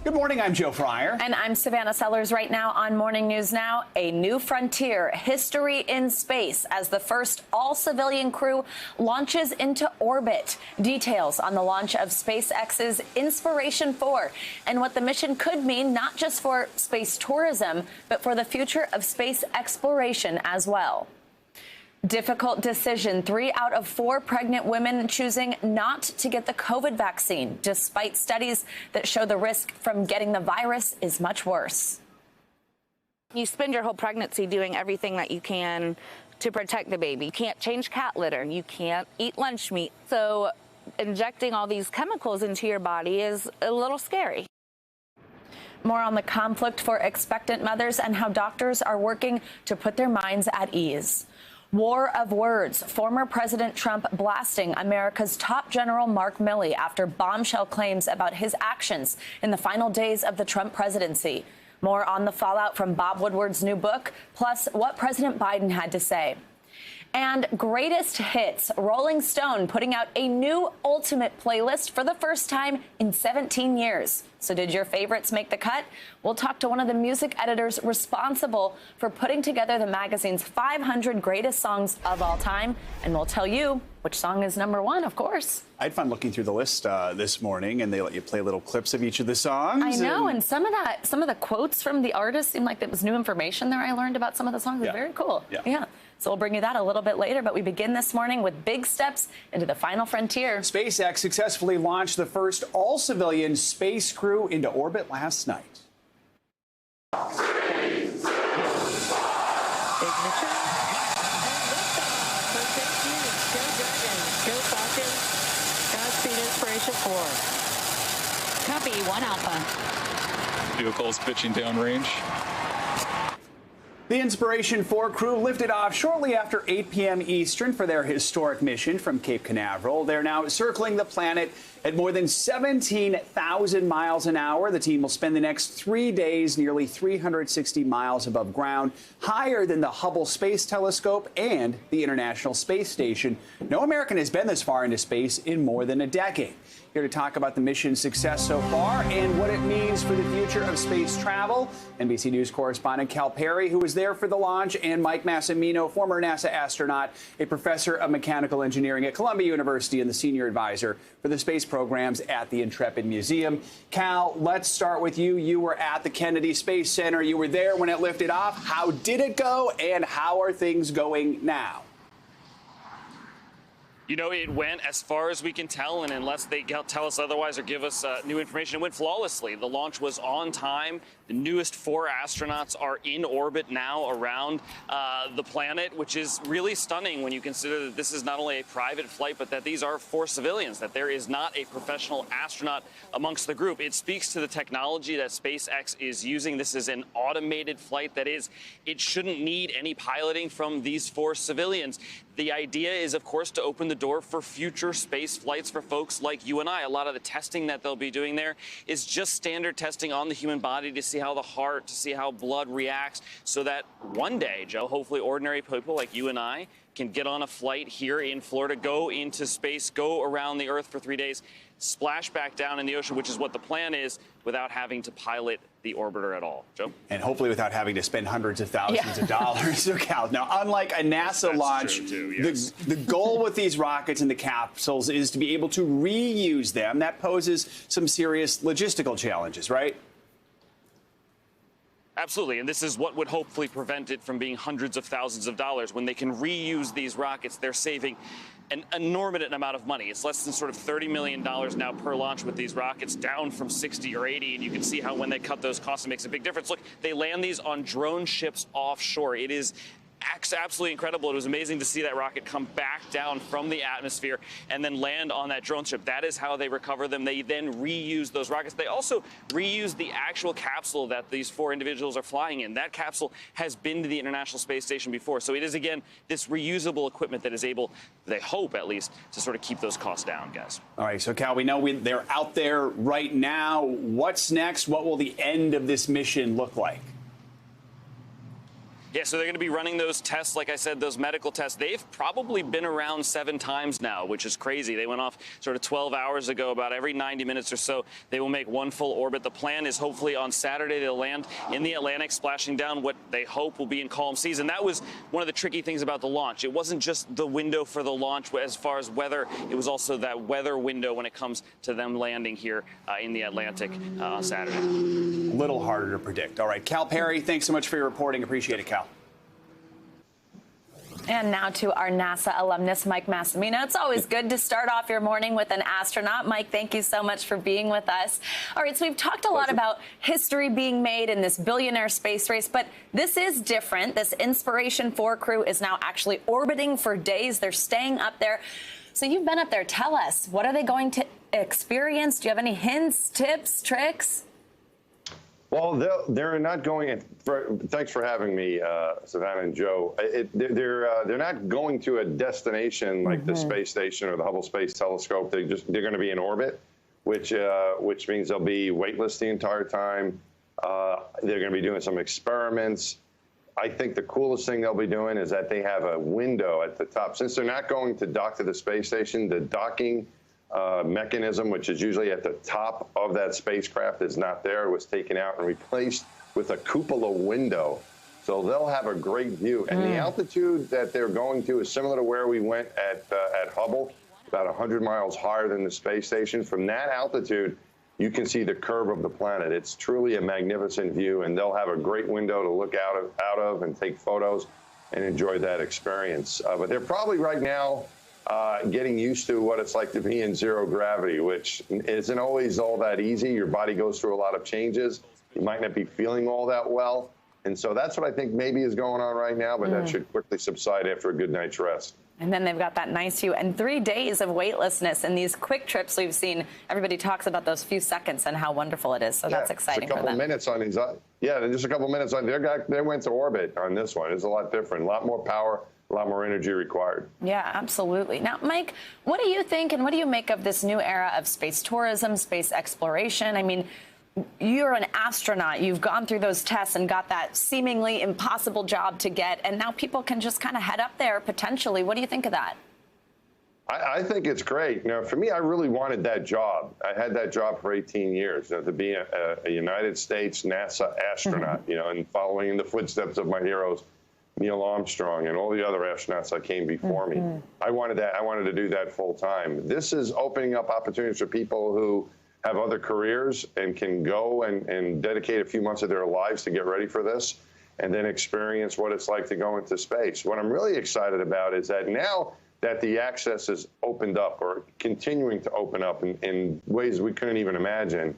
Good morning, I'm Joe Fryer. And I'm Savannah Sellers. Right now on Morning News Now, a new frontier, history in space, as the first all-civilian crew launches into orbit. Details on the launch of SpaceX's Inspiration 4 and what the mission could mean not just for space tourism, but for the future of space exploration as well. Difficult decision. 3 out of 4 pregnant women choosing not to get the COVID vaccine, despite studies that show the risk from getting the virus is much worse. You spend your whole pregnancy doing everything that you can to protect the baby. You can't change cat litter. You can't eat lunch meat. So injecting all these chemicals into your body is a little scary. More on the conflict for expectant mothers and how doctors are working to put their minds at ease. War of words. Former President Trump blasting America's top general Mark Milley after bombshell claims about his actions in the final days of the Trump presidency. More on the fallout from Bob Woodward's new book, plus what President Biden had to say. And greatest hits. Rolling Stone putting out a new ultimate playlist for the first time in 17 years. So did your favorites make the cut? We'll talk to one of the music editors responsible for putting together the magazine's 500 greatest songs of all time. And we'll tell you which song is #1, of course. I had fun looking through the list this morning, and they let you play little clips of each of the songs. I know, and some of the quotes from the artists seemed like it was new information there I learned about some of the songs. It was very cool. Yeah. So we'll bring you that a little bit later, but we begin this morning with big steps into the final frontier. SpaceX successfully launched the first all-civilian space crew into orbit last night. Inspiration 4. Copy 1 Alpha. Vehicles pitching downrange. The Inspiration 4 crew lifted off shortly after 8 p.m. Eastern for their historic mission from Cape Canaveral. They're now circling the planet at more than 17,000 miles an hour. The team will spend the next 3 days nearly 360 miles above ground, higher than the Hubble Space Telescope and the International Space Station. No American has been this far into space in more than a decade. Here to talk about the mission's success so far and what it means for the future of space travel, NBC News correspondent Cal Perry, who was there for the launch, and Mike Massimino, former NASA astronaut, a professor of mechanical engineering at Columbia University and the senior advisor for the space programs at the Intrepid Museum. Cal, let's start with you. You were at the Kennedy Space Center. You were there when it lifted off. How did it go, and how are things going now? You know, it went as far as we can tell, and unless they tell us otherwise or give us new information, it went flawlessly. The launch was on time. The newest 4 astronauts are in orbit now around the planet, which is really stunning when you consider that this is not only a private flight, but that these are 4 civilians, that there is not a professional astronaut amongst the group. It speaks to the technology that SpaceX is using. This is an automated flight. That is, it shouldn't need any piloting from these 4 civilians. The idea is, of course, to open the door for future space flights for folks like you and I. A lot of the testing that they'll be doing there is just standard testing on the human body to see how the heart, to see how blood reacts, so that one day, Joe, hopefully ordinary people like you and I can get on a flight here in Florida, go into space, go around the Earth for 3 days, splash back down in the ocean, which is what the plan is, without having to pilot the orbiter at all. Joe? And hopefully without having to spend hundreds of thousands of dollars. So, Cal, now, unlike a NASA launch, yes, the goal with these rockets and the capsules is to be able to reuse them. That poses some serious logistical challenges, right? Absolutely, and this is what would hopefully prevent it from being hundreds of thousands of dollars. When they can reuse these rockets, they're saving an enormous amount of money. It's less than sort of $30 million now per launch with these rockets, down from 60 or 80, and you can see how when they cut those costs, it makes a big difference. Look, they land these on drone ships offshore. It is absolutely incredible. It was amazing to see that rocket come back down from the atmosphere and then land on that drone ship. That is how they recover them. They then reuse those rockets. They also reuse the actual capsule that these 4 individuals are flying in. That capsule has been to the International Space Station before. So it is, again, this reusable equipment that is able, they hope at least, to sort of keep those costs down, guys. All right, so Cal, we know they're out there right now. What's next? What will the end of this mission look like? Yeah, so they're going to be running those tests, like I said, those medical tests. They've probably been around 7 times now, which is crazy. They went off sort of 12 hours ago. About every 90 minutes or so, they will make one full orbit. The plan is hopefully on Saturday they'll land in the Atlantic, splashing down what they hope will be in calm seas. And that was one of the tricky things about the launch. It wasn't just the window for the launch as far as weather. It was also that weather window when it comes to them landing here in the Atlantic on Saturday. A little harder to predict. All right, Cal Perry, thanks so much for your reporting. Appreciate it, Cal. And now to our NASA alumnus, Mike Massimino. It's always good to start off your morning with an astronaut. Mike, thank you so much for being with us. All right, so we've talked a lot about history being made in this billionaire space race, but this is different. This Inspiration 4 crew is now actually orbiting for days. They're staying up there. So you've been up there. Tell us, what are they going to experience? Do you have any hints, tips, tricks? Well, they're not going. Thanks for having me, Savannah and Joe. They're not going to a destination like the space station or the Hubble Space Telescope. They're going to be in orbit, which means they'll be weightless the entire time. They're going to be doing some experiments. I think the coolest thing they'll be doing is that they have a window at the top. Since they're not going to dock to the space station, the docking mechanism, which is usually at the top of that spacecraft, is not there. It was taken out and replaced with a cupola window. So they'll have a great view. And the altitude that they're going to is similar to where we went at Hubble, about 100 miles higher than the space station. From that altitude, you can see the curve of the planet. It's truly a magnificent view, and they'll have a great window to look out of and take photos and enjoy that experience. But they're probably right now getting used to what it's like to be in zero gravity, which isn't always all that easy. Your body goes through a lot of changes. You might not be feeling all that well. And so that's what I think maybe is going on right now, but that should quickly subside after a good night's rest. And then they've got that nice view and 3 days of weightlessness. And these quick trips we've seen, everybody talks about those few seconds and how wonderful it is. So that's exciting for them. Just a couple minutes on these. Just a couple minutes on. They went to orbit on this one. It's a lot different, a lot more power, a lot more energy required. Yeah, absolutely. Now, Mike, what do you think and what do you make of this new era of space tourism, space exploration? I mean, you're an astronaut. You've gone through those tests and got that seemingly impossible job to get, and now people can just kind of head up there potentially. What do you think of that? I think it's great. You know, for me, I really wanted that job. I had that job for 18 years, to be a United States NASA astronaut, and following in the footsteps of my heroes, Neil Armstrong and all the other astronauts that came before me. I wanted that. I wanted to do that full time. This is opening up opportunities for people who have other careers and can go and dedicate a few months of their lives to get ready for this and then experience what it's like to go into space. What I'm really excited about is that now that the access is opened up or continuing to open up in ways we couldn't even imagine,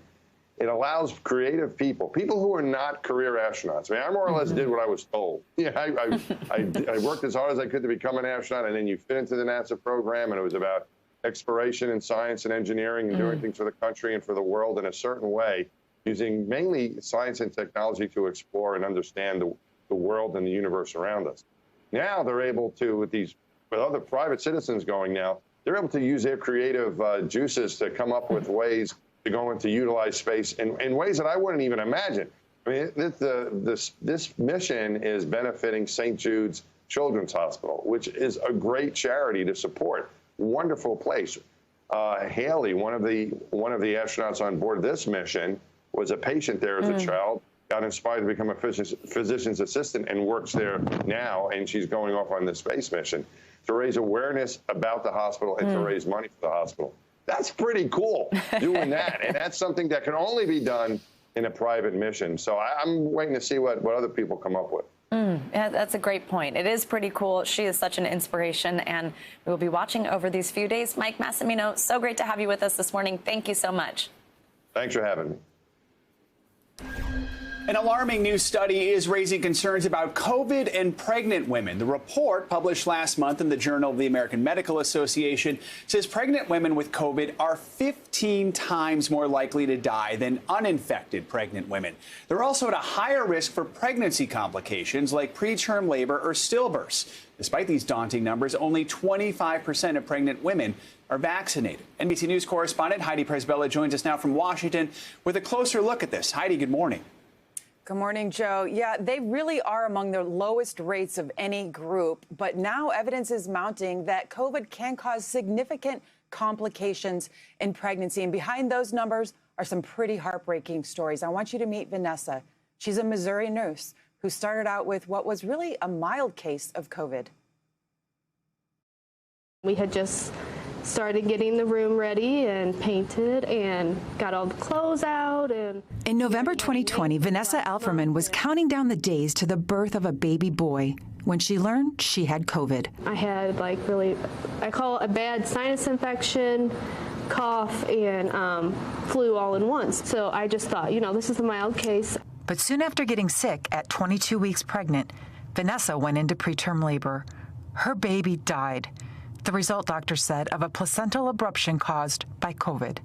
it allows creative people who are not career astronauts. I mean, I more or less did what I was told. I worked as hard as I could to become an astronaut, and then you fit into the NASA program, and it was about exploration and science and engineering and doing things for the country and for the world in a certain way, using mainly science and technology to explore and understand the world and the universe around us. Now they're able to, with other private citizens going now, they're able to use their creative juices to come up with ways to go and to utilize space in ways that I wouldn't even imagine. I mean, this mission is benefiting St. Jude's Children's Hospital, which is a great charity to support. Wonderful place. Haley, one of the astronauts on board this mission, was a patient there as a child, got inspired to become a physician's assistant and works there now, and she's going off on this space mission to raise awareness about the hospital and to raise money for the hospital. That's pretty cool, doing that. And that's something that can only be done in a private mission. So I'm waiting to see what other people come up with. Yeah, that's a great point. It is pretty cool. She is such an inspiration, and we will be watching over these few days. Mike Massimino, so great to have you with us this morning. Thank you so much. Thanks for having me. An alarming new study is raising concerns about COVID and pregnant women. The report, published last month in the Journal of the American Medical Association, says pregnant women with COVID are 15 times more likely to die than uninfected pregnant women. They're also at a higher risk for pregnancy complications like preterm labor or stillbirths. Despite these daunting numbers, only 25% of pregnant women are vaccinated. NBC News correspondent Heidi Presbella joins us now from Washington with a closer look at this. Heidi, good morning. Good morning, Joe. Yeah, they really are among the lowest rates of any group. But now evidence is mounting that COVID can cause significant complications in pregnancy. And behind those numbers are some pretty heartbreaking stories. I want you to meet Vanessa. She's a Missouri nurse who started out with what was really a mild case of COVID. We had just started getting the room ready and painted and got all the clothes out. And in November 2020, Vanessa Alferman was counting down the days to the birth of a baby boy when she learned she had COVID. I had I call it a bad sinus infection, cough, and flu all in once. So I just thought, this is a mild case. But soon after getting sick at 22 weeks pregnant, Vanessa went into preterm labor. Her baby died. The result, doctors said, of a placental abruption caused by COVID.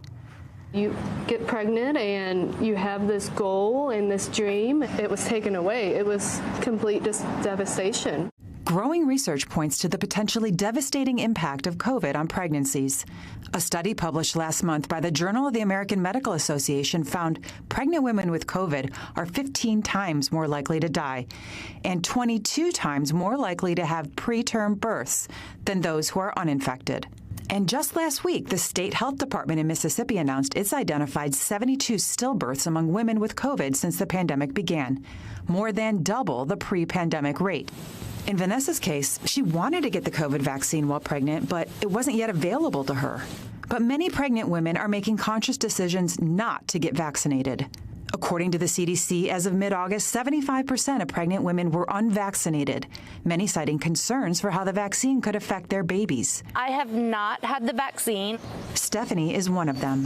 You get pregnant and you have this goal and this dream. It was taken away. It was complete devastation. Growing research points to the potentially devastating impact of COVID on pregnancies. A study published last month by the Journal of the American Medical Association found pregnant women with COVID are 15 times more likely to die and 22 times more likely to have preterm births than those who are uninfected. And just last week, the state health department in Mississippi announced it's identified 72 stillbirths among women with COVID since the pandemic began, more than double the pre-pandemic rate. In Vanessa's case, she wanted to get the COVID vaccine while pregnant, but it wasn't yet available to her. But many pregnant women are making conscious decisions not to get vaccinated. According to the CDC, as of mid-August, 75% of pregnant women were unvaccinated, many citing concerns for how the vaccine could affect their babies. I have not had the vaccine. Stephanie is one of them.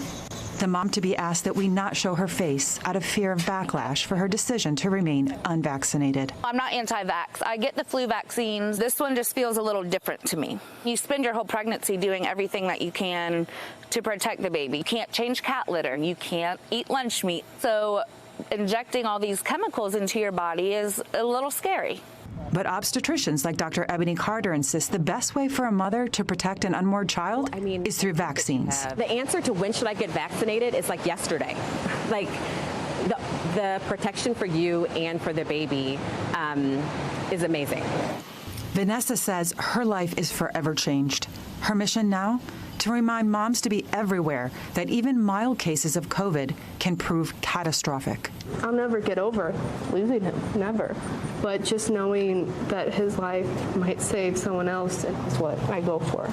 The mom-to-be asked that we not show her face out of fear of backlash for her decision to remain unvaccinated. I'm not anti-vax. I get the flu vaccines. This one just feels a little different to me. You spend your whole pregnancy doing everything that you can to protect the baby. You can't change cat litter. You can't eat lunch meat. So injecting all these chemicals into your body is a little scary. But obstetricians like Dr. Ebony Carter insist the best way for a mother to protect an unborn child is through vaccines. The answer to when should I get vaccinated is like yesterday. Like the protection for you and for the baby is amazing. Vanessa says her life is forever changed. Her mission now? To remind moms to be everywhere that even mild cases of COVID can prove catastrophic. I'll never get over losing him, never. But just knowing that his life might save someone else is what I go for.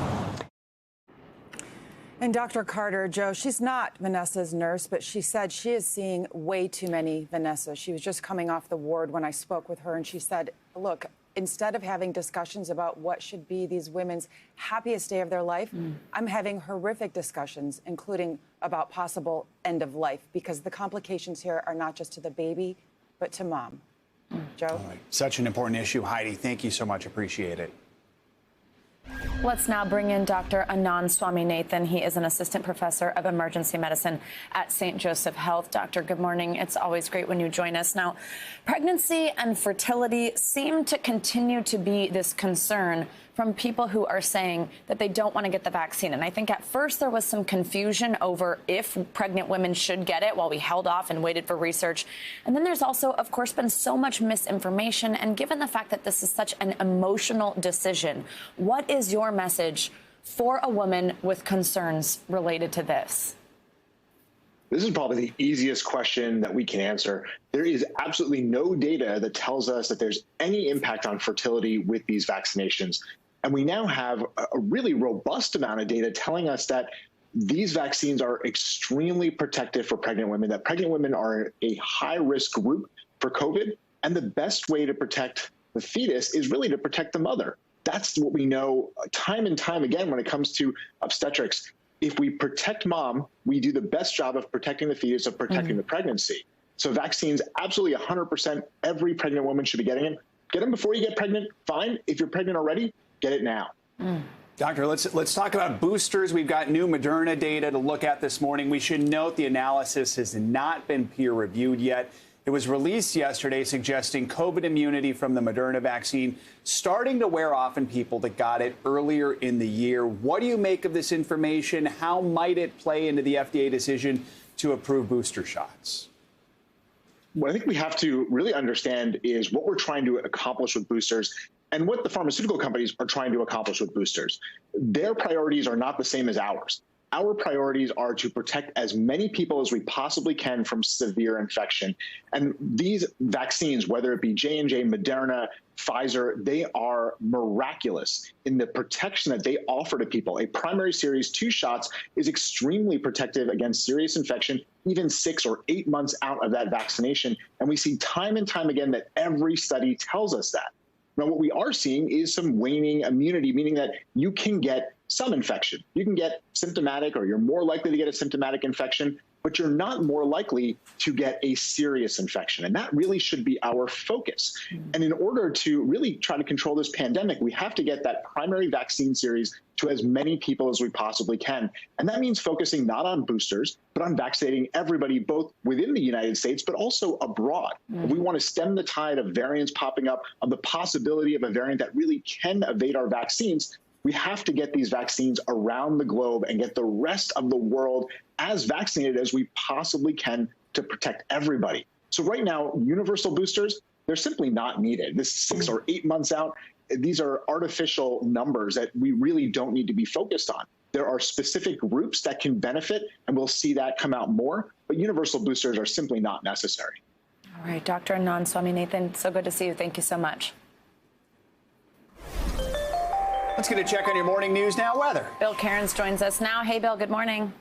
And Dr. Carter, Joe, she's not Vanessa's nurse, but she said she is seeing way too many Vanessas. She was just coming off the ward when I spoke with her, and she said, look, instead of having discussions about what should be these women's happiest day of their life, I'm having horrific discussions, including about possible end of life, because the complications here are not just to the baby, but to mom. Joe? All right. Such an important issue, Heidi. Thank you so much. Appreciate it. Let's now bring in Dr. Anand Swaminathan. He is an assistant professor of emergency medicine at St. Joseph Health. Doctor, good morning. It's always great when you join us. Now, pregnancy and fertility seem to continue to be this concern from people who are saying that they don't want to get the vaccine. And I think at first there was some confusion over if pregnant women should get it while we held off and waited for research. And then there's also, of course, been so much misinformation. And given the fact that this is such an emotional decision, what is your message for a woman with concerns related to this? This is probably the easiest question that we can answer. There is absolutely no data that tells us that there's any impact on fertility with these vaccinations. And we now have a really robust amount of data telling us that these vaccines are extremely protective for pregnant women, that pregnant women are a high-risk group for COVID. And the best way to protect the fetus is really to protect the mother. That's what we know time and time again when it comes to obstetrics. If we protect mom, we do the best job of protecting the fetus, of protecting the pregnancy. So vaccines, absolutely 100%, every pregnant woman should be getting them. Get them before you get pregnant, fine. If you're pregnant already, get it now. Doctor, let's talk about boosters. We've got new Moderna data to look at this morning. We should note the analysis has not been peer-reviewed yet. It was released yesterday suggesting COVID immunity from the Moderna vaccine starting to wear off in people that got it earlier in the year. What do you make of this information? How might it play into the FDA decision to approve booster shots? what I think we have to really understand is what we're trying to accomplish with boosters and what the pharmaceutical companies are trying to accomplish with boosters. Their priorities are not the same as ours. Our priorities are to protect as many people as we possibly can from severe infection. And these vaccines, whether it be J&J, Moderna, Pfizer, they are miraculous in the protection that they offer to people. A primary series, 2 shots, is extremely protective against serious infection, even 6 or 8 months out of that vaccination. And we see time and time again that every study tells us that. Now, what we are seeing is some waning immunity, meaning that you can get some infection. You can get symptomatic, or you're more likely to get a symptomatic infection, but you're not more likely to get a serious infection. And that really should be our focus. And in order to really try to control this pandemic, we have to get that primary vaccine series to as many people as we possibly can. And that means focusing not on boosters, but on vaccinating everybody, both within the United States, but also abroad. If we want to stem the tide of variants popping up, of the possibility of a variant that really can evade our vaccines, we have to get these vaccines around the globe and get the rest of the world as vaccinated as we possibly can to protect everybody. So right now, universal boosters, they're simply not needed. This 6 or 8 months out, these are artificial numbers that we really don't need to be focused on. There are specific groups that can benefit, and we'll see that come out more, but universal boosters are simply not necessary. All right, Dr. Anand Swaminathan, so good to see you. Thank you so much. Let's get a check on your morning news now. Weather. Bill Cairns joins us now. Hey, Bill, good morning.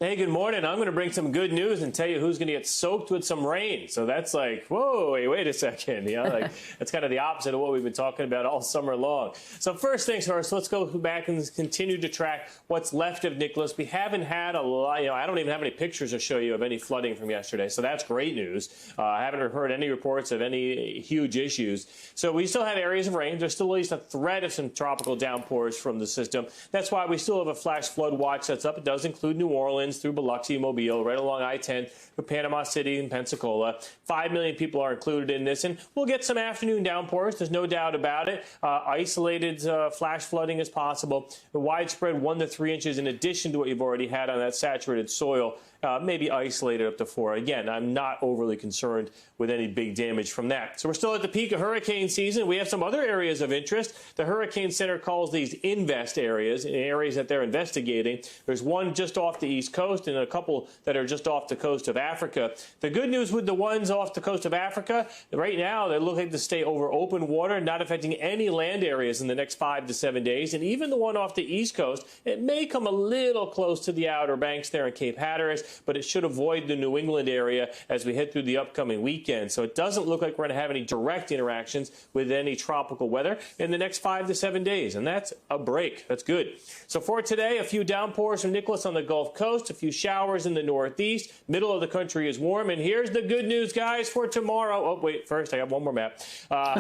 Hey, good morning. I'm going to bring some good news and tell you who's going to get soaked with some rain. So that's like, whoa, wait a second. You know, like that's kind of the opposite of what we've been talking about all summer long. So first things first, let's go back and continue to track what's left of Nicholas. We haven't had a lot, I don't even have any pictures to show you of any flooding from yesterday. So that's great news. I haven't heard any reports of any huge issues. So we still have areas of rain. There's still at least a threat of some tropical downpours from the system. That's why we still have a flash flood watch that's up. It does include New Orleans, through Biloxi, Mobile, right along I-10 for Panama City and Pensacola. 5 million people are included in this, and we'll get some afternoon downpours. There's no doubt about it. Isolated flash flooding is possible. The widespread 1 to 3 inches in addition to what you've already had on that saturated soil. Maybe isolated up to 4. Again, I'm not overly concerned with any big damage from that. So we're still at the peak of hurricane season. We have some other areas of interest. The Hurricane Center calls these invest areas, areas that they're investigating. There's one just off the East Coast and a couple that are just off the coast of Africa. The good news with the ones off the coast of Africa, right now they look like to stay over open water, not affecting any land areas in the next 5 to 7 days. And even the one off the East Coast, it may come a little close to the Outer Banks there in Cape Hatteras, but it should avoid the New England area as we head through the upcoming weekend. So it doesn't look like we're going to have any direct interactions with any tropical weather in the next 5 to 7 days. And that's a break. That's good. So for today, a few downpours from Nicholas on the Gulf Coast, a few showers in the Northeast. Middle of the country is warm. And here's the good news, guys, for tomorrow. Oh, wait, first, I got one more map.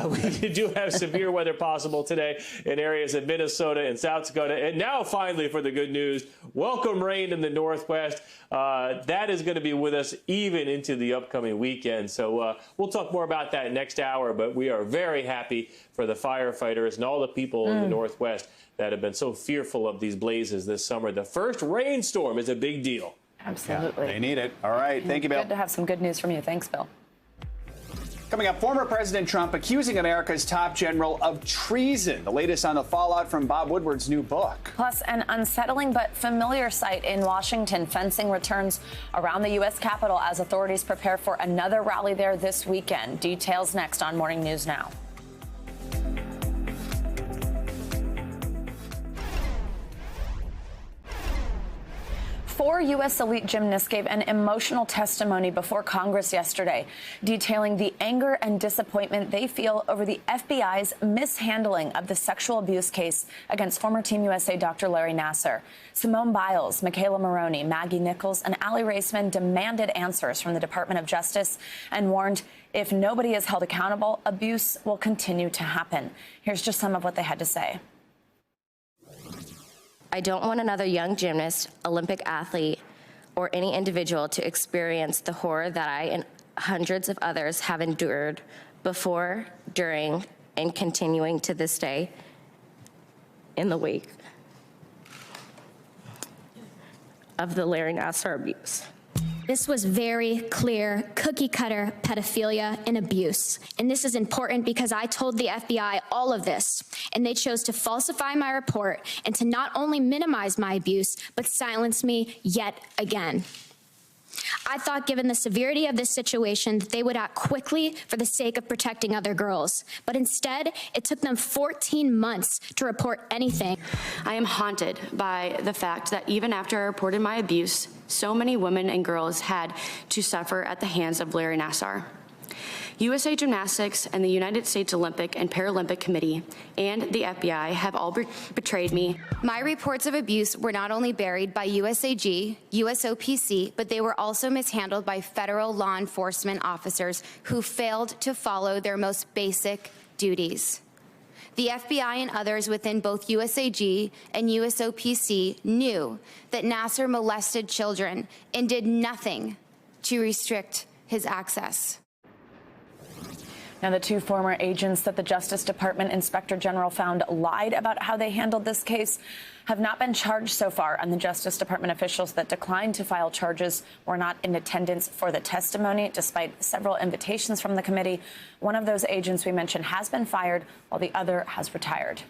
We do have severe weather possible today in areas of Minnesota and South Dakota. And now, finally, for the good news, welcome rain in the Northwest. That is going to be with us even into the upcoming weekend. So we'll talk more about that next hour, but we are very happy for the firefighters and all the people in the Northwest that have been so fearful of these blazes this summer. The first rainstorm is a big deal. Absolutely. Yeah, they need it. All right. Thank you, Bill. Good to have some good news from you. Thanks, Bill. Coming up, former President Trump accusing America's top general of treason. The latest on the fallout from Bob Woodward's new book. Plus, an unsettling but familiar sight in Washington. Fencing returns around the U.S. Capitol as authorities prepare for another rally there this weekend. Details next on Morning News Now. Four U.S. elite gymnasts gave an emotional testimony before Congress yesterday, detailing the anger and disappointment they feel over the FBI's mishandling of the sexual abuse case against former Team USA Dr. Larry Nassar. Simone Biles, Michaela Maroney, Maggie Nichols, and Allie Raceman demanded answers from the Department of Justice and warned if nobody is held accountable, abuse will continue to happen. Here's just some of what they had to say. I don't want another young gymnast, Olympic athlete, or any individual to experience the horror that I and hundreds of others have endured before, during, and continuing to this day in the wake of the Larry Nassar abuse. This was very clear cookie-cutter pedophilia and abuse. And this is important because I told the FBI all of this, and they chose to falsify my report and to not only minimize my abuse, but silence me yet again. I thought, given the severity of this situation, that they would act quickly for the sake of protecting other girls. But instead, it took them 14 months to report anything. I am haunted by the fact that even after I reported my abuse, so many women and girls had to suffer at the hands of Larry Nassar. USA Gymnastics and the United States Olympic and Paralympic Committee and the FBI have all betrayed me. My reports of abuse were not only buried by USAG, USOPC, but they were also mishandled by federal law enforcement officers who failed to follow their most basic duties. The FBI and others within both USAG and USOPC knew that Nassar molested children and did nothing to restrict his access. Now, the two former agents that the Justice Department Inspector General found lied about how they handled this case have not been charged so far, and the Justice Department officials that declined to file charges were not in attendance for the testimony, despite several invitations from the committee. One of those agents we mentioned has been fired, while the other has retired.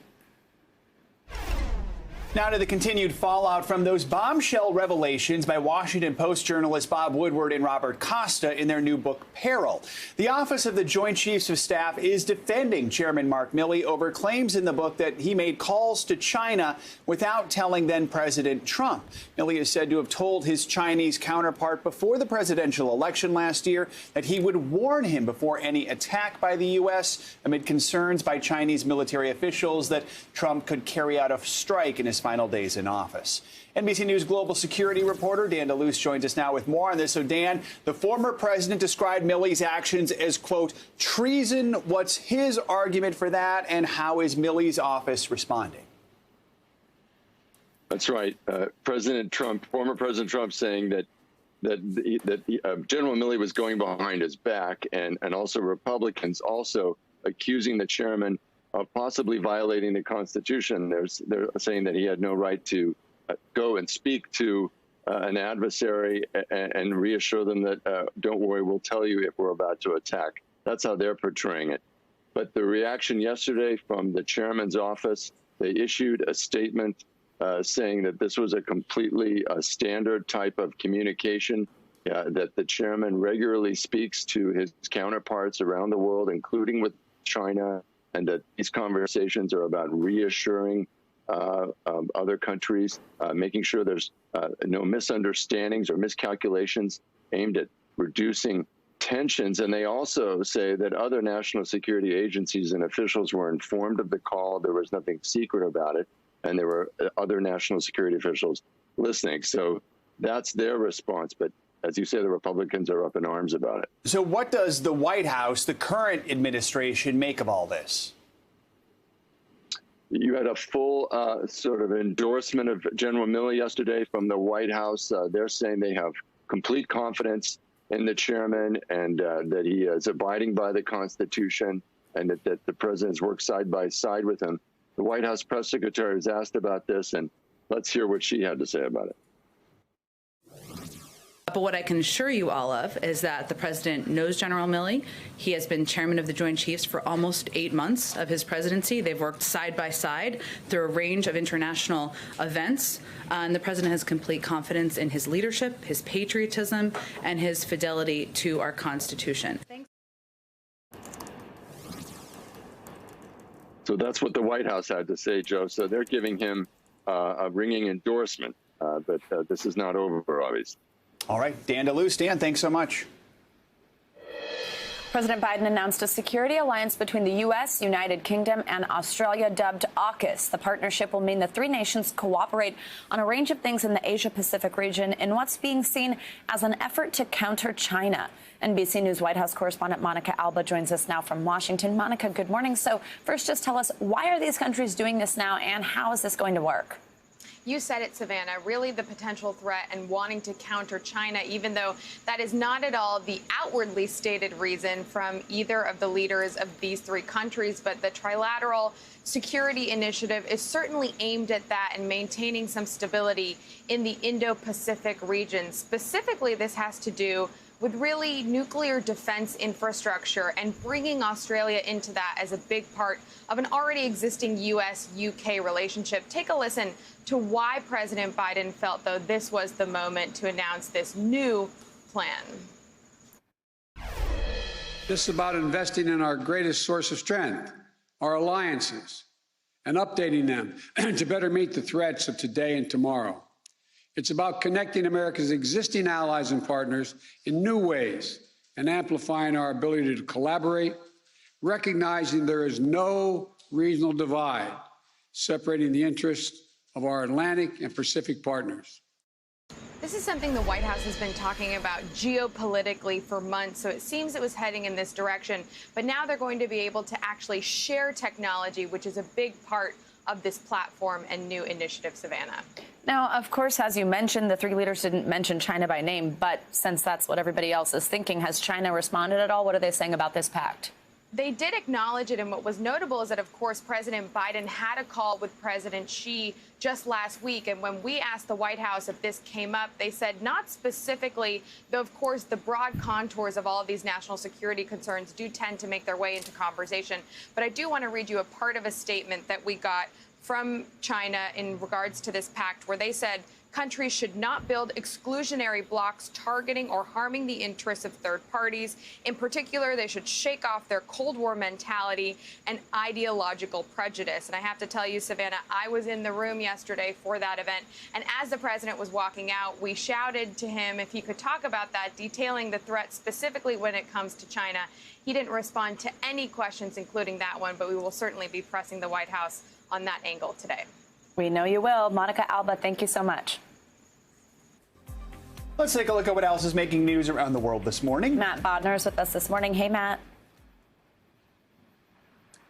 Now to the continued fallout from those bombshell revelations by Washington Post journalists Bob Woodward and Robert Costa in their new book, Peril. The Office of the Joint Chiefs of Staff is defending Chairman Mark Milley over claims in the book that he made calls to China without telling then-President Trump. Milley is said to have told his Chinese counterpart before the presidential election last year that he would warn him before any attack by the U.S. amid concerns by Chinese military officials that Trump could carry out a strike in his final days in office. NBC News global security reporter Dan DeLuce joins us now with more on this. So, Dan, the former president described Milley's actions as, quote, treason. What's his argument for that, and how is Milley's office responding? That's right. President Trump, former President Trump, saying that General Milley was going behind his back, and also Republicans also accusing the chairman of possibly violating the Constitution. They're saying that he had no right to go and speak to an adversary and reassure them that, don't worry, we'll tell you if we're about to attack. That's how they're portraying it. But the reaction yesterday from the chairman's office, they issued a statement saying that this was a completely standard type of communication, that the chairman regularly speaks to his counterparts around the world, including with China, and that these conversations are about reassuring other countries, making sure there's no misunderstandings or miscalculations aimed at reducing tensions. And they also say that other national security agencies and officials were informed of the call. There was nothing secret about it. And there were other national security officials listening. So that's their response. But as you say, the Republicans are up in arms about it. So what does the White House, the current administration, make of all this? You had a full sort of endorsement of General Milley yesterday from the White House. They're saying they have complete confidence in the chairman and that he is abiding by the Constitution and that the president's worked side by side with him. The White House press secretary was asked about this, and let's hear what she had to say about it. But what I can assure you all of is that the president knows General Milley. He has been chairman of the Joint Chiefs for almost 8 months of his presidency. They've worked side by side through a range of international events. And the president has complete confidence in his leadership, his patriotism, and his fidelity to our Constitution. So that's what the White House had to say, Joe. So they're giving him a ringing endorsement. But this is not over, obviously. All right, Dan DeLuce. Dan, thanks so much. President Biden announced a security alliance between the U.S., United Kingdom, and Australia dubbed AUKUS. The partnership will mean the three nations cooperate on a range of things in the Asia-Pacific region in what's being seen as an effort to counter China. NBC News White House correspondent Monica Alba joins us now from Washington. Monica, good morning. So first, just tell us, why are these countries doing this now, and how is this going to work? You said it, Savannah, really the potential threat and wanting to counter China, even though that is not at all the outwardly stated reason from either of the leaders of these three countries. But the trilateral security initiative is certainly aimed at that and maintaining some stability in the Indo-Pacific region. Specifically, this has to do with really nuclear defense infrastructure and bringing Australia into that as a big part of an already existing U.S.-UK relationship. Take a listen to why President Biden felt, though, this was the moment to announce this new plan. This is about investing in our greatest source of strength, our alliances, and updating them to better meet the threats of today and tomorrow. It's about connecting America's existing allies and partners in new ways and amplifying our ability to collaborate, recognizing there is no regional divide separating the interests of our Atlantic and Pacific partners. This is something the White House has been talking about geopolitically for months, so it seems it was heading in this direction. But now they're going to be able to actually share technology, which is a big part of this platform and new initiative, Savannah. Now, of course, as you mentioned, the three leaders didn't mention China by name, but since that's what everybody else is thinking, has China responded at all? What are they saying about this pact? They did acknowledge it, and what was notable is that, of course, President Biden had a call with President Xi just last week, and when we asked the White House if this came up, they said not specifically, though, of course, the broad contours of all of these national security concerns do tend to make their way into conversation. But I do want to read you a part of a statement that we got from China in regards to this pact, where they said countries should not build exclusionary blocks targeting or harming the interests of third parties. In particular, they should shake off their Cold War mentality and ideological prejudice. And I have to tell you, Savannah, I was in the room yesterday for that event. And as the president was walking out, we shouted to him if he could talk about that, detailing the threat specifically when it comes to China. He didn't respond to any questions, including that one, but we will certainly be pressing the White House on that angle today. We know you will. Monica Alba, thank you so much. Let's take a look at what else is making news around the world this morning. Matt Bodner is with us this morning. Hey, Matt.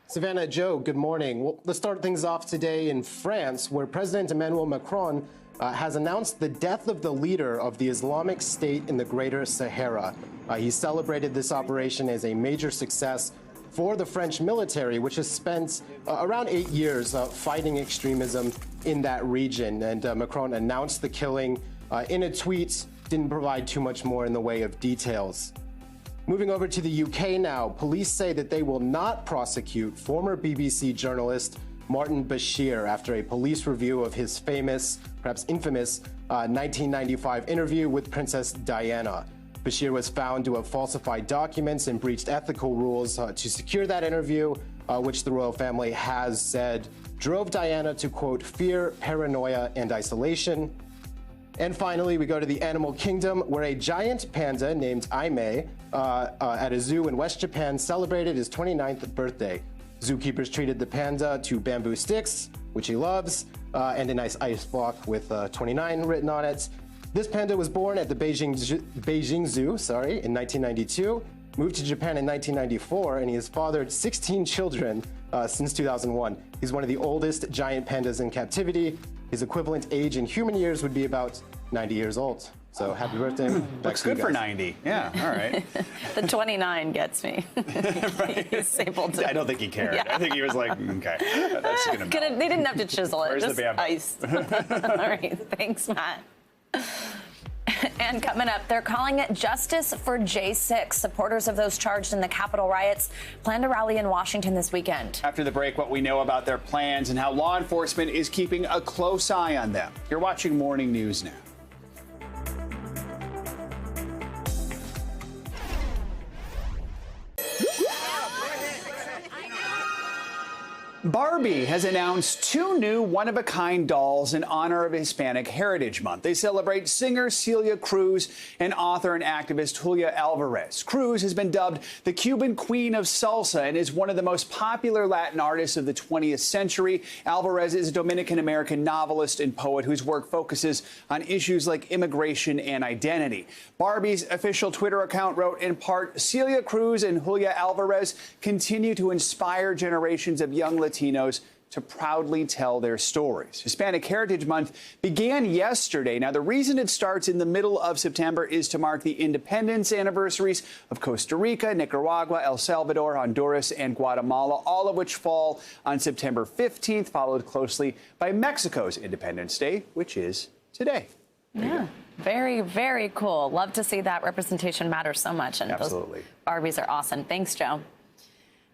Savannah, Joe, good morning. Well, let's start things off today in France, where President Emmanuel Macron has announced the death of the leader of the Islamic State in the Greater Sahara. He celebrated this operation as a major success for the French military, which has spent around 8 years fighting extremism in that region. And Macron announced the killing in a tweet, didn't provide too much more in the way of details. Moving over to the UK now, police say that they will not prosecute former BBC journalist Martin Bashir after a police review of his famous, perhaps infamous, 1995 interview with Princess Diana. Bashir was found to have falsified documents and breached ethical rules to secure that interview, which the royal family has said drove Diana to, quote, fear, paranoia, and isolation. And finally, we go to the animal kingdom, where a giant panda named Aimee at a zoo in West Japan celebrated his 29th birthday. Zookeepers treated the panda to bamboo sticks, which he loves, and a nice ice block with 29 written on it. This panda was born at the Beijing Zoo, in 1992, moved to Japan in 1994, and he has fathered 16 children since 2001. He's one of the oldest giant pandas in captivity. His equivalent age in human years would be about 90 years old. So happy birthday. Looks good for 90. Yeah, all right. The 29 gets me. He's able to. I don't think he cared. Yeah. I think he was like, okay, that's going to They didn't have to chisel it. Where's just the bamboo? Ice. All right. Thanks, Matt. And coming up, they're calling it Justice for J6. Supporters of those charged in the Capitol riots plan to rally in Washington this weekend. After the break, what we know about their plans and how law enforcement is keeping a close eye on them. You're watching Morning News Now. Barbie has announced 2 new one-of-a-kind dolls in honor of Hispanic Heritage Month. They celebrate singer Celia Cruz and author and activist Julia Alvarez. Cruz has been dubbed the Cuban Queen of Salsa and is one of the most popular Latin artists of the 20th century. Alvarez is a Dominican-American novelist and poet whose work focuses on issues like immigration and identity. Barbie's official Twitter account wrote, in part, Celia Cruz and Julia Alvarez continue to inspire generations of young Latinos to proudly tell their stories. Hispanic Heritage Month began yesterday. Now, the reason it starts in the middle of September is to mark the independence anniversaries of Costa Rica, Nicaragua, El Salvador, Honduras, and Guatemala, all of which fall on September 15th, followed closely by Mexico's Independence Day, which is today. Yeah, very, very cool. Love to see that. Representation matters so much. And absolutely. Those Barbies are awesome. Thanks, Joe.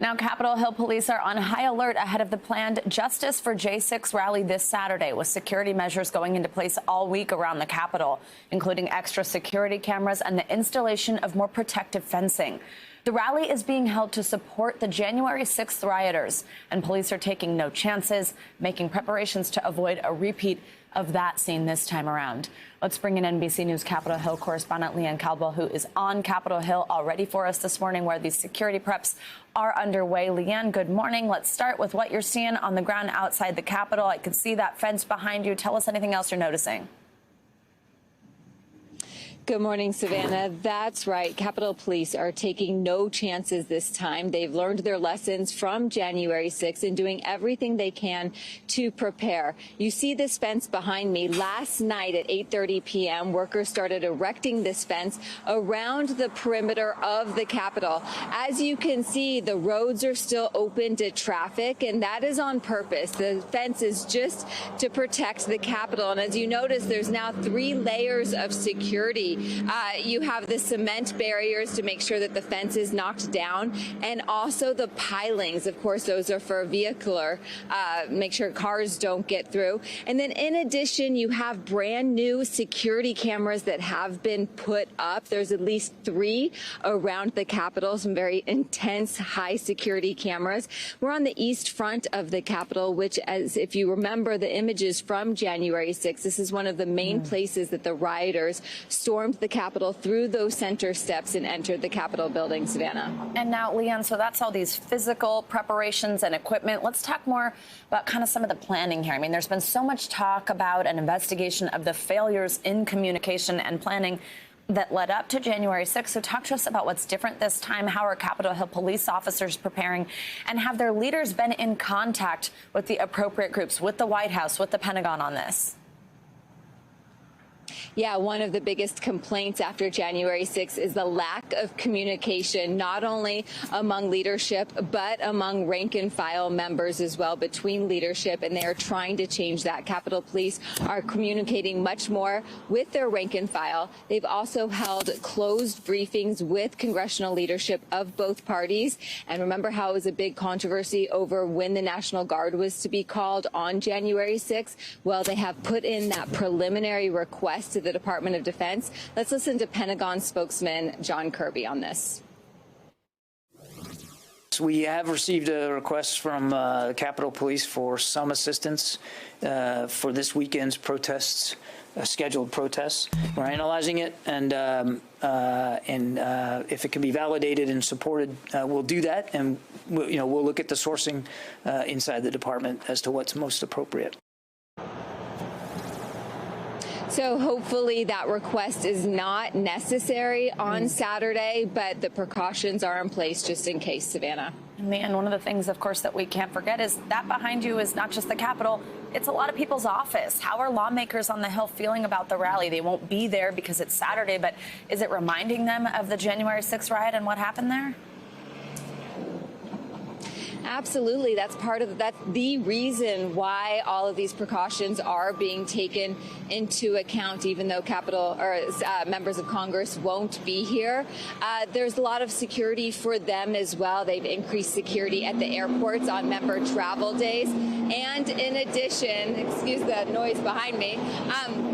Now, Capitol Hill police are on high alert ahead of the planned Justice for J6 rally this Saturday, with security measures going into place all week around the Capitol, including extra security cameras and the installation of more protective fencing. The rally is being held to support the January 6th rioters, and police are taking no chances, making preparations to avoid a repeat of that scene this time around. Let's bring in NBC News Capitol Hill correspondent Leanne Caldwell, who is on Capitol Hill already for us this morning, where these security preps are underway. Leanne, good morning. Let's start with what you're seeing on the ground outside the Capitol. I can see that fence behind you. Tell us anything else you're noticing. Good morning, Savannah. That's right. Capitol Police are taking no chances this time. They've learned their lessons from January 6th and doing everything they can to prepare. You see this fence behind me. Last night at 8:30 p.m., workers started erecting this fence around the perimeter of the Capitol. As you can see, the roads are still open to traffic, and that is on purpose. The fence is just to protect the Capitol. And as you notice, there's now 3 layers of security. You have the cement barriers to make sure that the fence is knocked down, and also the pilings. Of course, those are for vehicular, make sure cars don't get through. And then in addition, you have brand new security cameras that have been put up. There's at least 3 around the Capitol, some very intense high security cameras. We're on the east front of the Capitol, which, as if you remember the images from January 6th, this is one of the main places that the rioters stormed the Capitol through those center steps and entered the Capitol building, Savannah. And now, Leanne, so that's all these physical preparations and equipment. Let's talk more about kind of some of the planning here. I mean, there's been so much talk about an investigation of the failures in communication and planning that led up to January 6th. So talk to us about what's different this time. How are Capitol Hill police officers preparing? And have their leaders been in contact with the appropriate groups, with the White House, with the Pentagon on this? Yeah, one of the biggest complaints after January 6th is the lack of communication, not only among leadership, but among rank and file members as well, between leadership, and they are trying to change that. Capitol Police are communicating much more with their rank and file. They've also held closed briefings with congressional leadership of both parties. And remember how it was a big controversy over when the National Guard was to be called on January 6th? Well, they have put in that preliminary request to the Department of Defense. Let's listen to Pentagon spokesman John Kirby on this. We have received a request from Capitol Police for some assistance for this weekend's protests, scheduled protests. We're analyzing it, and if it can be validated and supported, we'll do that, and we'll look at the sourcing inside the department as to what's most appropriate. So hopefully that request is not necessary on Saturday, but the precautions are in place just in case, Savannah. And one of the things, of course, that we can't forget is that behind you is not just the Capitol, it's a lot of people's office. How are lawmakers on the Hill feeling about the rally? They won't be there because it's Saturday, but is it reminding them of the January 6th riot and what happened there? Absolutely. That's the reason why all of these precautions are being taken into account, even though members of Congress won't be here. There's a lot of security for them as well. They've increased security at the airports on member travel days. And in addition, excuse the noise behind me,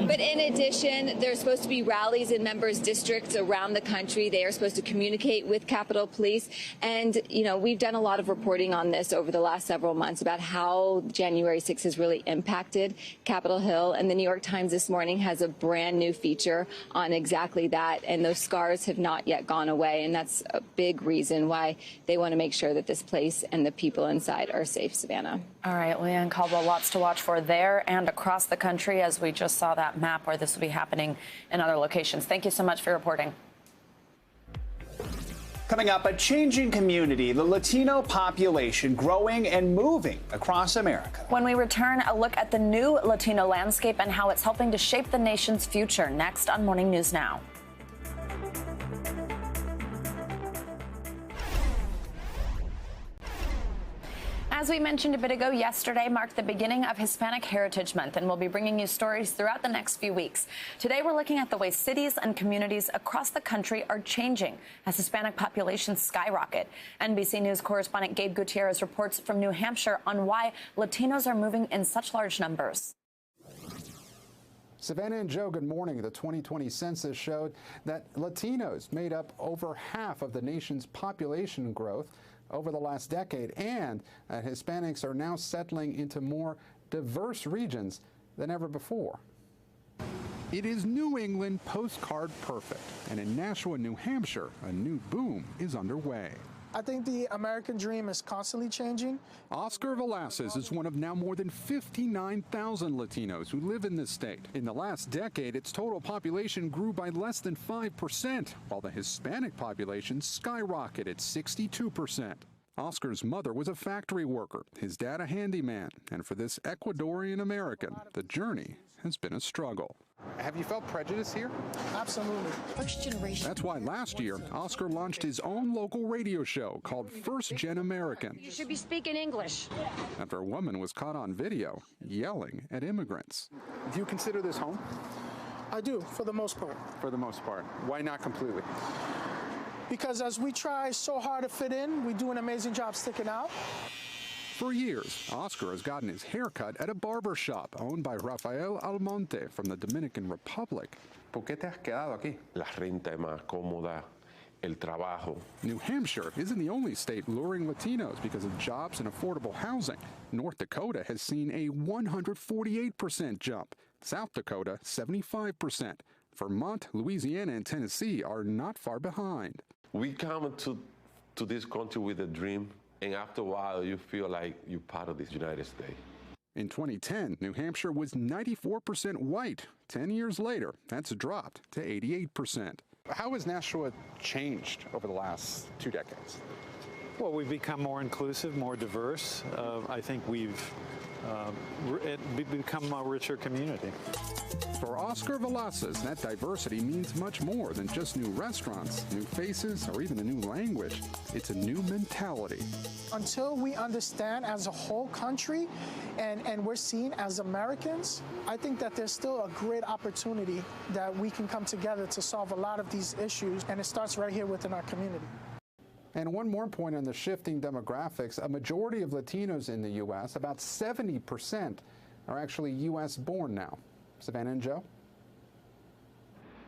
but in addition, there's supposed to be rallies in members' districts around the country. They are supposed to communicate with Capitol Police. And, we've done a lot of reporting on this over the last several months about how January 6th has really impacted Capitol Hill. And the New York Times this morning has a brand new feature on exactly that. And those scars have not yet gone away. And that's a big reason why they want to make sure that this place and the people inside are safe, Savannah. All right, Leanne Caldwell, lots to watch for there and across the country, as we just saw that map where this will be happening in other locations. Thank you so much for reporting. Coming up, a changing community, the Latino population growing and moving across America. When we return, a look at the new Latino landscape and how it's helping to shape the nation's future. Next on Morning News Now. As we mentioned a bit ago, yesterday marked the beginning of Hispanic Heritage Month, and we'll be bringing you stories throughout the next few weeks. Today, we're looking at the way cities and communities across the country are changing as Hispanic populations skyrocket. NBC News correspondent Gabe Gutierrez reports from New Hampshire on why Latinos are moving in such large numbers. Savannah and Joe, good morning. The 2020 census showed that Latinos made up over half of the nation's population growth over the last decade, and Hispanics are now settling into more diverse regions than ever before. It is New England postcard perfect, and in Nashua, New Hampshire, a new boom is underway. I think the American dream is constantly changing. Oscar Velasquez is one of now more than 59,000 Latinos who live in this state. In the last decade, its total population grew by less than 5%, while the Hispanic population skyrocketed 62%. Oscar's mother was a factory worker, his dad a handyman, and for this Ecuadorian American, the journey has been a struggle. Have you felt prejudice here? Absolutely. First generation. That's why last year, Oscar launched his own local radio show called First Gen American. You should be speaking English. After a woman was caught on video yelling at immigrants. Do you consider this home? I do, for the most part. For the most part. Why not completely? Because as we try so hard to fit in, we do an amazing job sticking out. For years, Oscar has gotten his haircut at a barber shop owned by Rafael Almonte from the Dominican Republic. ¿Por qué te has quedado aquí? La renta es más cómoda, el trabajo. New Hampshire isn't the only state luring Latinos because of jobs and affordable housing. North Dakota has seen a 148% jump. South Dakota, 75%. Vermont, Louisiana, and Tennessee are not far behind. We come to this country with a dream. And after a while, you feel like you're part of this United States. In 2010, New Hampshire was 94% white. 10 years later, that's dropped to 88%. How has Nashua changed over the last 2 decades? Well, we've become more inclusive, more diverse. I think we've become a richer community. For Oscar Velasquez, that diversity means much more than just new restaurants, new faces, or even a new language. It's a new mentality. Until we understand as a whole country and we're seen as Americans, I think that there's still a great opportunity that we can come together to solve a lot of these issues, and it starts right here within our community. And one more point on the shifting demographics, a majority of Latinos in the U.S., about 70%, are actually U.S. born now. Savannah and Joe?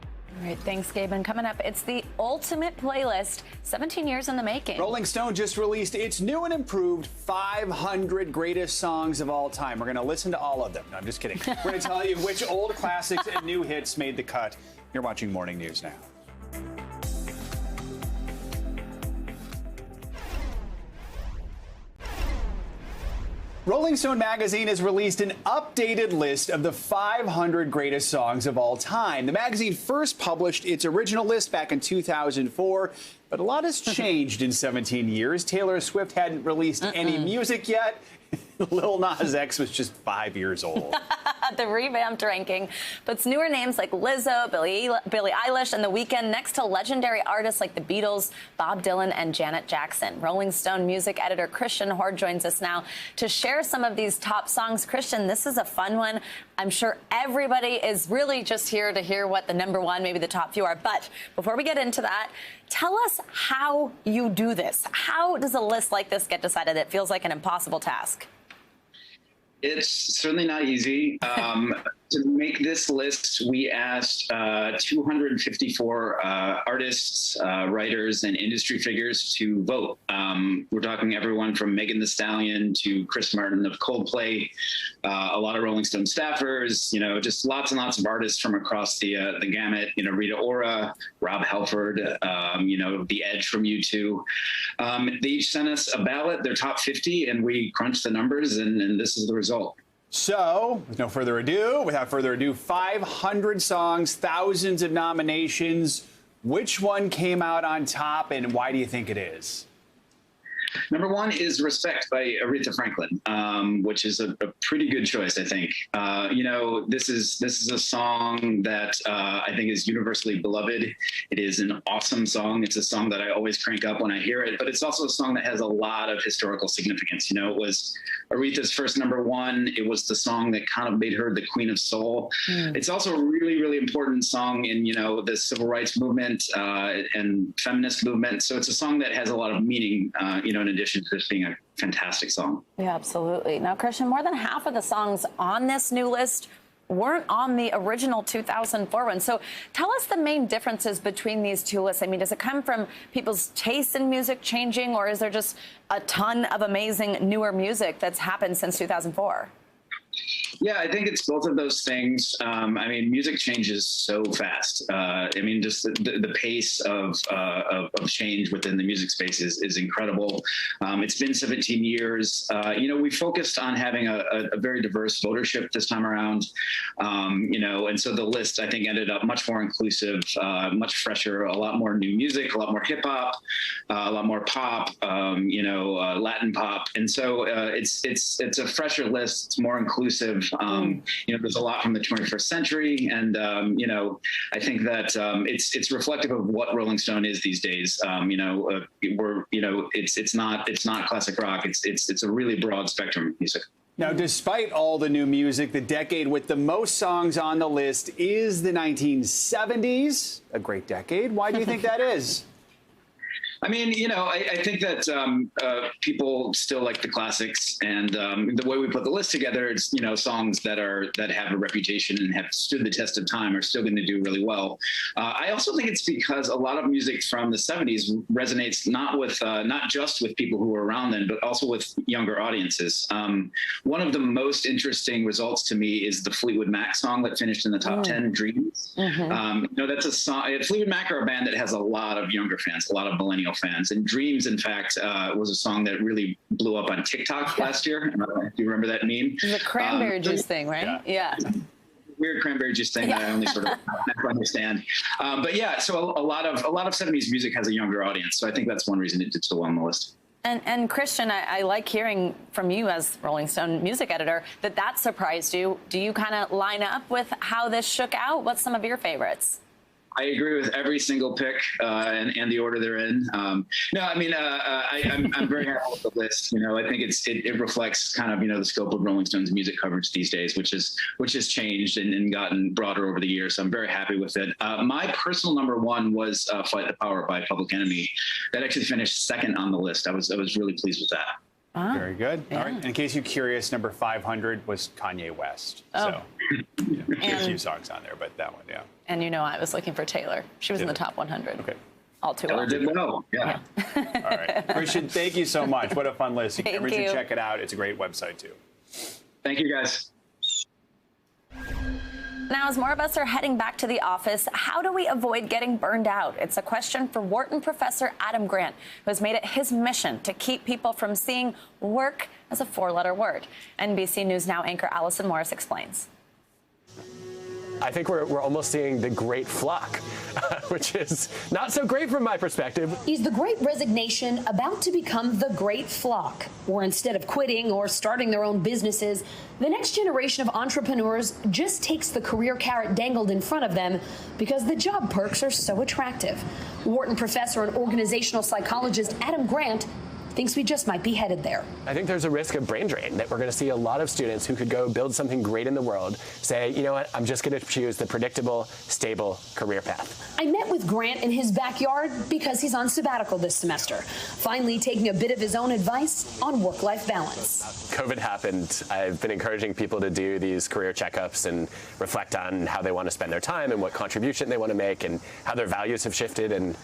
All right, thanks, Gabe. And coming up, it's the ultimate playlist, 17 years in the making. Rolling Stone just released its new and improved 500 greatest songs of all time. We're going to listen to all of them. No, I'm just kidding. We're going to tell you which old classics and new hits made the cut. You're watching Morning News Now. Rolling Stone magazine has released an updated list of the 500 greatest songs of all time. The magazine first published its original list back in 2004, but a lot has changed in 17 years. Taylor Swift hadn't released any music yet. Lil Nas X was just 5 years old. The revamped ranking puts newer names like Lizzo, Billie Eilish, and The Weeknd next to legendary artists like the Beatles, Bob Dylan, and Janet Jackson. Rolling Stone music editor Christian Horde joins us now to share some of these top songs. Christian, this is a fun one. I'm sure everybody is really just here to hear what the number one, maybe the top few are. But before we get into that, tell us how you do this. How does a list like this get decided? It feels like an impossible task. It's certainly not easy. To make this list, we asked 254 artists, writers, and industry figures to vote. We're talking everyone from Megan Thee Stallion to Chris Martin of Coldplay, a lot of Rolling Stone staffers, just lots and lots of artists from across the gamut, Rita Ora, Rob Halford, The Edge from U2. They each sent us a ballot, their top 50, and we crunched the numbers, and this is the result. So, without further ado, 500 songs, thousands of nominations. Which one came out on top, and why do you think it is? Number one is Respect by Aretha Franklin, which is a pretty good choice, I think. This is a song that I think is universally beloved. It is an awesome song. It's a song that I always crank up when I hear it, but it's also a song that has a lot of historical significance. It was Aretha's first number one. It was the song that kind of made her the Queen of Soul. It's also a really, really important song in, the civil rights movement and feminist movement. So it's a song that has a lot of meaning, in addition to this being a fantastic song. Yeah, absolutely. Now, Christian, more than half of the songs on this new list weren't on the original 2004 one. So tell us the main differences between these two lists. I mean, does it come from people's taste in music changing, or is there just a ton of amazing newer music that's happened since 2004? Yeah, I think it's both of those things. Music changes so fast. Just the pace of change within the music space is incredible. It's been 17 years. We focused on having a very diverse votership this time around, and so the list, I think, ended up much more inclusive, much fresher, a lot more new music, a lot more hip hop, a lot more pop, Latin pop. And so it's a fresher list. It's more inclusive. There's a lot from the 21st century, and I think that it's reflective of what Rolling Stone is these days. It's not classic rock. It's a really broad spectrum of music. Now, despite all the new music, the decade with the most songs on the list is the 1970s. A great decade. Why do you think that is? I think that people still like the classics, and the way we put the list together, it's songs that have a reputation and have stood the test of time are still going to do really well. I also think it's because a lot of music from the 70s resonates not just with people who were around then, but also with younger audiences. One of the most interesting results to me is the Fleetwood Mac song that finished in the top 10, "Dreams." That's a song. Fleetwood Mac are a band that has a lot of younger fans, a lot of millennial fans, and "Dreams," in fact, was a song that really blew up on TikTok last year. Do you remember that meme? The cranberry juice thing, right? Yeah. Weird cranberry juice thing that I only sort of understand. So a lot of 70s music has a younger audience, so I think that's one reason it did so well on the list. And Christian, I like hearing from you as Rolling Stone music editor that surprised you. Do you kind of line up with how this shook out? What's some of your favorites? I agree with every single pick and the order they're in. I'm very happy with the list. I think it reflects kind of the scope of Rolling Stone's music coverage these days, which has changed and gotten broader over the years. So I'm very happy with it. My personal number one was "Fight the Power" by Public Enemy. That actually finished second on the list. I was really pleased with that. Very good. Yeah. All right. In case you're curious, number 500 was Kanye West. So a few songs on there, but that one, yeah. And I was looking for Taylor. She was in the top 100. Okay. All too well. Taylor did well. Yeah. All right. Christian, thank you so much. What a fun list. You can check it out. It's a great website, too. Thank you, guys. Now, as more of us are heading back to the office, how do we avoid getting burned out? It's a question for Wharton professor Adam Grant, who has made it his mission to keep people from seeing work as a four-letter word. NBC News Now anchor Allison Morris explains. I think we're almost seeing the great flock, which is not so great from my perspective. Is the great resignation about to become the great flock? Where instead of quitting or starting their own businesses, the next generation of entrepreneurs just takes the career carrot dangled in front of them because the job perks are so attractive. Wharton professor and organizational psychologist Adam Grant thinks we just might be headed there. I think there's a risk of brain drain, that we're going to see a lot of students who could go build something great in the world say, you know what, I'm just going to choose the predictable, stable career path. I met with Grant in his backyard because he's on sabbatical this semester, finally taking a bit of his own advice on work-life balance. COVID happened. I've been encouraging people to do these career checkups and reflect on how they want to spend their time and what contribution they want to make and how their values have shifted. And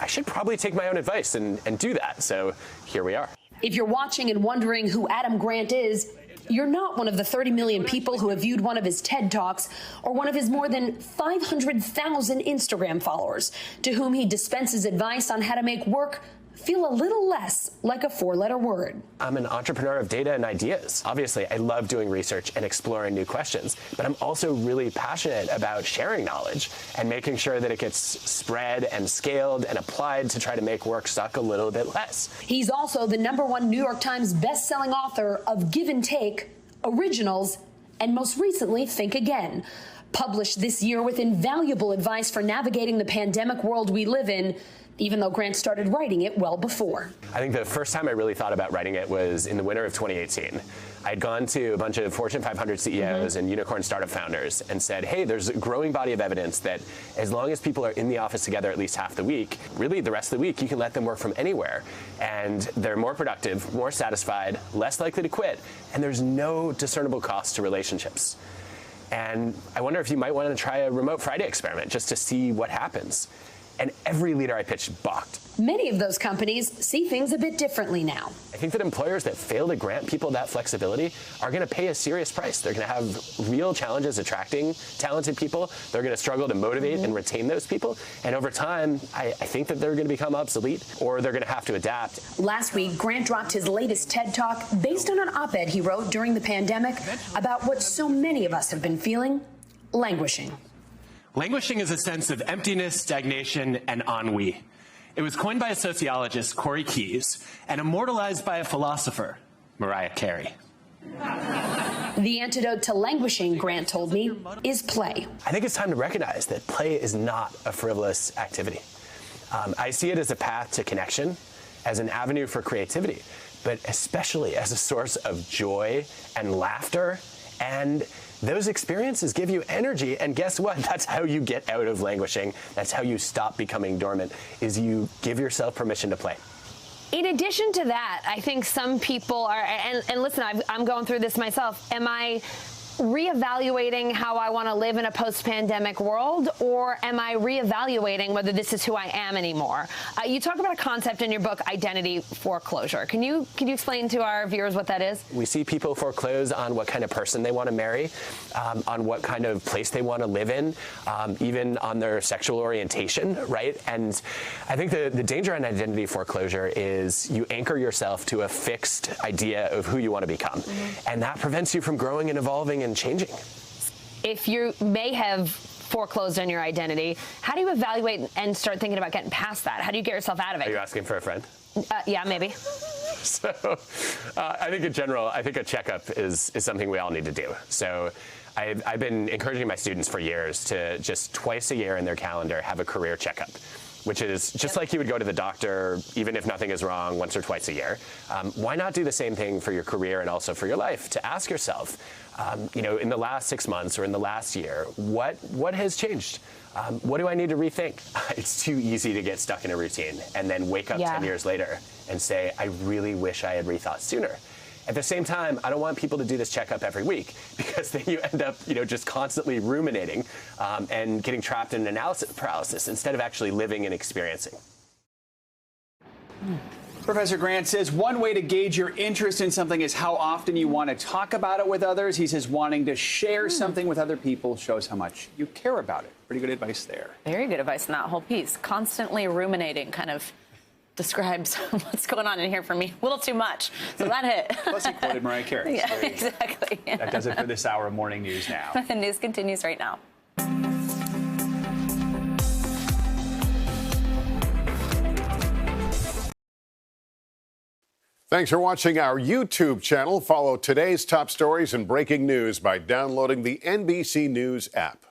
I should probably take my own advice and do that. So here we are. If you're watching and wondering who Adam Grant is, you're not one of the 30 million people who have viewed one of his TED Talks or one of his more than 500,000 Instagram followers to whom he dispenses advice on how to make work feel a little less like a four-letter word. I'm an entrepreneur of data and ideas. Obviously, I love doing research and exploring new questions, but I'm also really passionate about sharing knowledge and making sure that it gets spread and scaled and applied to try to make work suck a little bit less. He's also the #1 New York Times best-selling author of Give and Take, Originals, and most recently, Think Again. Published this year with invaluable advice for navigating the pandemic world we live in, even though Grant started writing it well before. I think the first time I really thought about writing it was in the winter of 2018. I'd gone to a bunch of Fortune 500 CEOs and unicorn startup founders and said, hey, there's a growing body of evidence that as long as people are in the office together at least half the week, really the rest of the week, you can let them work from anywhere. And they're more productive, more satisfied, less likely to quit, and there's no discernible cost to relationships. And I wonder if you might want to try a remote Friday experiment just to see what happens. And every leader I pitched balked. Many of those companies see things a bit differently now. I think that employers that fail to grant people that flexibility are going to pay a serious price. They're going to have real challenges attracting talented people. They're going to struggle to motivate and retain those people. And over time, I think that they're going to become obsolete, or they're going to have to adapt. Last week, Grant dropped his latest TED Talk based on an op-ed he wrote during the pandemic about what so many of us have been feeling, languishing. Languishing is a sense of emptiness, stagnation, and ennui. It was coined by a sociologist, Corey Keyes, and immortalized by a philosopher, Mariah Carey. The antidote to languishing, Grant told me, is play. I think it's time to recognize that play is not a frivolous activity. I see it as a path to connection, as an avenue for creativity, but especially as a source of joy and laughter, and those experiences give you energy, and guess what? That's how you get out of languishing. That's how you stop becoming dormant, is you give yourself permission to play. In addition to that, I think some people are, and listen, I'm going through this myself. Am I reevaluating how I want to live in a post-pandemic world, or am I reevaluating whether this is who I am anymore? You talk about a concept in your book, identity foreclosure. Can you explain to our viewers what that is? We see people foreclose on what kind of person they want to marry, on what kind of place they want to live in, even on their sexual orientation, right? And I think the danger in identity foreclosure is you anchor yourself to a fixed idea of who you want to become, and that prevents you from growing and evolving and changing. If you may have foreclosed on your identity, how do you evaluate and start thinking about getting past that? How do you get yourself out of it? Are you asking for a friend? Yeah, maybe. So I think in general, I think a checkup is something we all need to do. So I've been encouraging my students for years to just twice a year in their calendar have a career checkup, which is just like you would go to the doctor, even if nothing is wrong, once or twice a year. Why not do the same thing for your career and also for your life, to ask yourself, in the last 6 months or in the last year, what has changed? What do I need to rethink? It's too easy to get stuck in a routine and then wake up 10 years later and say, I really wish I had rethought sooner. At the same time, I don't want people to do this checkup every week, because then you end up, just constantly ruminating and getting trapped in analysis paralysis instead of actually living and experiencing. Professor Grant says one way to gauge your interest in something is how often you want to talk about it with others. He says wanting to share something with other people shows how much you care about it. Pretty good advice there. Very good advice in that whole piece. Constantly ruminating kind of describes what's going on in here for me. A little too much. So that hit. Plus he quoted Mariah Carey. Yeah, exactly. That does it for this hour of Morning News Now. The news continues right now. Thanks for watching our YouTube channel. Follow today's top stories and breaking news by downloading the NBC News app.